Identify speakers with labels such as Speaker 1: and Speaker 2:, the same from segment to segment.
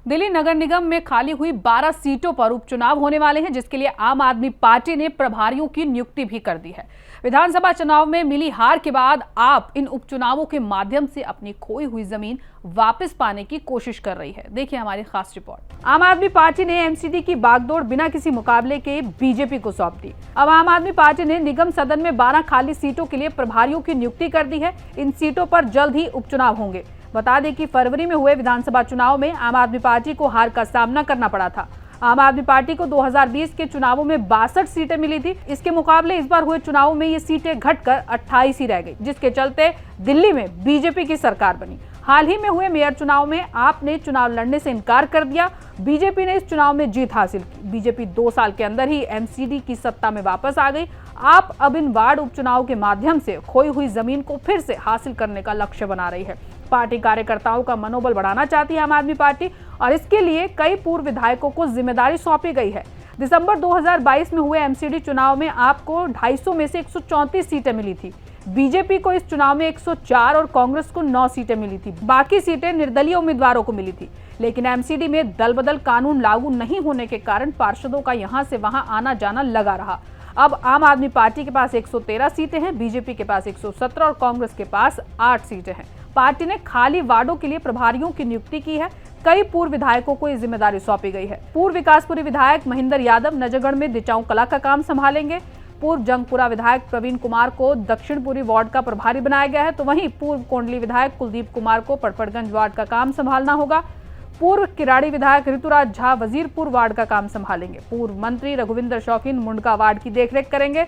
Speaker 1: दिल्ली नगर निगम में खाली हुई 12 सीटों पर उपचुनाव होने वाले हैं, जिसके लिए आम आदमी पार्टी ने प्रभारियों की नियुक्ति भी कर दी है। विधानसभा चुनाव में मिली हार के बाद आप इन उपचुनावों के माध्यम से अपनी खोई हुई जमीन वापस पाने की कोशिश कर रही है। देखिए हमारी खास रिपोर्ट। आम आदमी पार्टी ने एमसीडी की बागडोर बिना किसी मुकाबले के बीजेपी को सौंप दी। अब आम आदमी पार्टी ने निगम सदन में 12 खाली सीटों के लिए प्रभारियों की नियुक्ति कर दी है। इन सीटों पर जल्द ही उपचुनाव होंगे। बता दें कि फरवरी में हुए विधानसभा चुनाव में आम आदमी पार्टी को हार का सामना करना पड़ा था। आम आदमी पार्टी को 2020 के चुनावों में 62 सीटें मिली थी। इसके मुकाबले इस बार हुए चुनावों में ये सीटें घटकर 28 ही रह गई, जिसके चलते दिल्ली में बीजेपी की सरकार बनी। हाल ही में हुए मेयर चुनाव में आपने चुनाव लड़ने से इनकार कर दिया। बीजेपी ने इस चुनाव में जीत हासिल की। बीजेपी 2 साल के अंदर ही एमसीडी की सत्ता में वापस आ गई। आप अब इन वार्ड उपचुनाव के माध्यम से खोई हुई जमीन को फिर से हासिल करने का लक्ष्य बना रही है। पार्टी कार्यकर्ताओं का मनोबल बढ़ाना चाहती है आम आदमी पार्टी, और इसके लिए कई पूर्व विधायकों को जिम्मेदारी सौंपी गई है। दिसंबर 2022 में हुए एमसीडी चुनाव में आपको 250 में से 134 सीटें मिली थी। बीजेपी को इस चुनाव में 104 और कांग्रेस को 9 सीटें मिली थी। बाकी सीटें निर्दलीय उम्मीदवारों को मिली थी। लेकिन एमसीडी में दल बदल कानून लागू नहीं होने के कारण पार्षदों का यहां से वहां आना जाना लगा रहा। अब आम आदमी पार्टी के पास 113 सीटें हैं, बीजेपी के पास 117 और कांग्रेस के पास 8 सीटें हैं। पार्टी ने खाली वार्डों के लिए प्रभारियों की नियुक्ति की है। कई पूर्व विधायकों को ये जिम्मेदारी सौंपी गई है। पूर्व विकासपुरी विधायक महेंद्र यादव नजरगढ़ में दिचाऊ कला का काम संभालेंगे। पूर्व जंगपुरा विधायक प्रवीण कुमार को दक्षिणपुरी वार्ड का प्रभारी बनाया गया है, तो वहीं पूर्व कोंडली विधायक कुलदीप कुमार को पड़पड़गंज वार्ड का काम संभालना होगा। पूर्व किराड़ी विधायक ऋतुराज झा वजीरपुर वार्ड का काम संभालेंगे। पूर्व मंत्री रघुविंदर शौकीन मुंडका वार्ड की देखरेख करेंगे।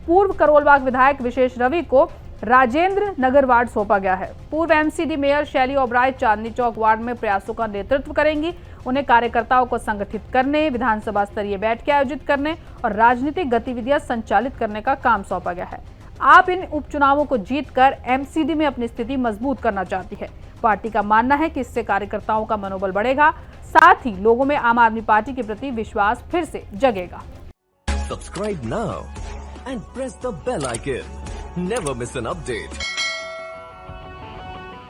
Speaker 1: पूर्व करोलबाग विधायक विशेष रवि को राजेंद्र नगर वार्ड सौंपा गया है। पूर्व एमसीडी मेयर शैली ओबराय चांदनी चौक वार्ड में प्रयासों का नेतृत्व करेंगी। उन्हें कार्यकर्ताओं को संगठित करने, विधानसभा स्तरीय बैठकें आयोजित करने और राजनीतिक गतिविधियां संचालित करने का काम सौंपा गया है। आप इन उपचुनावों को जीतकर एमसीडी में अपनी स्थिति मजबूत करना चाहती है। पार्टी का मानना है कि इससे कार्यकर्ताओं का मनोबल बढ़ेगा, साथ ही लोगों में आम आदमी पार्टी के प्रति विश्वास फिर से जगेगा।
Speaker 2: Subscribe now and press the bell icon. Never miss an update.